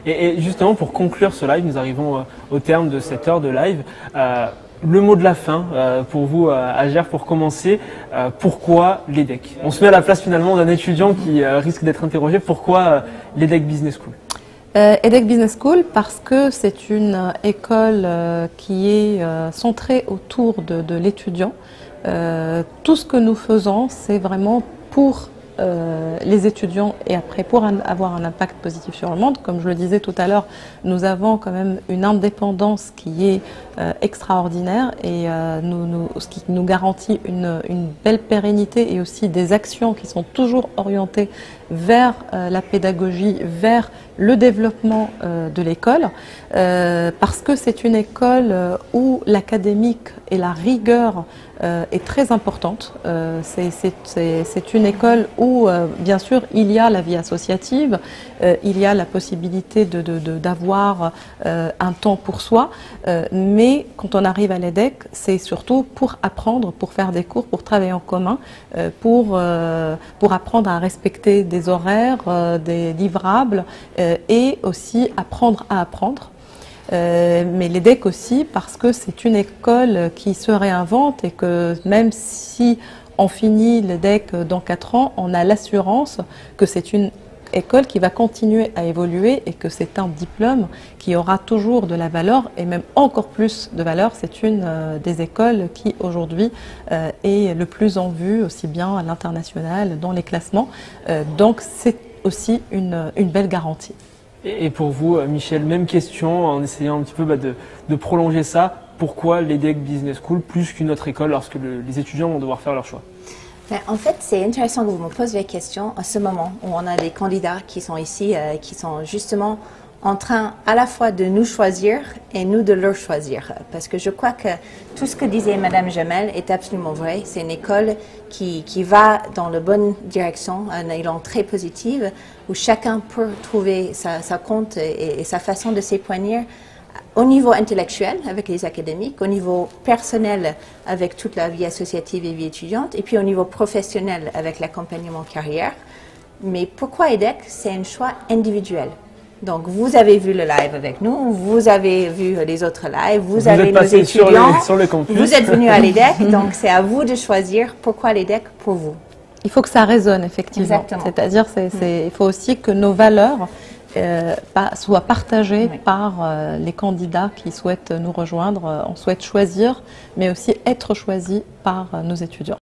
Et justement, pour conclure ce live, nous arrivons au terme de cette heure de live. Le mot de la fin pour vous, Hajer, pour commencer, pourquoi l'EDEC? On se met à la place finalement d'un étudiant qui risque d'être interrogé. Pourquoi l'EDEC Business School? EDEC Business School parce que c'est une école qui est centrée autour de l'étudiant. Tout ce que nous faisons, c'est vraiment pour les étudiants et après pour avoir un impact positif sur le monde. Comme je le disais tout à l'heure, nous avons quand même une indépendance qui est extraordinaire et ce qui nous garantit une belle pérennité et aussi des actions qui sont toujours orientées vers la pédagogie, vers le développement de l'école, parce que c'est une école où l'académique et la rigueur est très importante. C'est une école où, bien sûr, il y a la vie associative, il y a la possibilité d'avoir un temps pour soi, mais quand on arrive à l'EDEC, c'est surtout pour apprendre, pour faire des cours, pour travailler en commun, pour apprendre à respecter des horaires, des livrables et aussi apprendre à apprendre. Mais l'EDEC aussi parce que c'est une école qui se réinvente et que même si on finit l'EDEC dans 4 ans, on a l'assurance que c'est une école qui va continuer à évoluer et que c'est un diplôme qui aura toujours de la valeur et même encore plus de valeur. C'est une des écoles qui aujourd'hui est le plus en vue aussi bien à l'international dans les classements. Donc c'est aussi une belle garantie. Et pour vous, Michel, même question, en essayant un petit peu de prolonger ça. Pourquoi l'EDEC Business School plus qu'une autre école lorsque les étudiants vont devoir faire leur choix? En fait, c'est intéressant que vous me posiez la question à ce moment où on a des candidats qui sont ici, qui sont justement en train à la fois de nous choisir et nous de leur choisir. Parce que je crois que tout ce que disait Madame Jamel est absolument vrai. C'est une école qui va dans la bonne direction, un élan très positif, où chacun peut trouver sa compte et sa façon de s'épanouir au niveau intellectuel avec les académiques, au niveau personnel avec toute la vie associative et vie étudiante, et puis au niveau professionnel avec l'accompagnement carrière. Mais pourquoi EDEC? C'est un choix individuel. Donc, vous avez vu le live avec nous, vous avez vu les autres lives, vous avez nos étudiants, sur le campus. Vous êtes venus à l'EDEC, donc c'est à vous de choisir pourquoi l'EDEC pour vous. Il faut que ça résonne, effectivement. C'est-à-dire, il faut aussi que nos valeurs soient partagées par les candidats qui souhaitent nous rejoindre. On souhaite choisir, mais aussi être choisis par nos étudiants.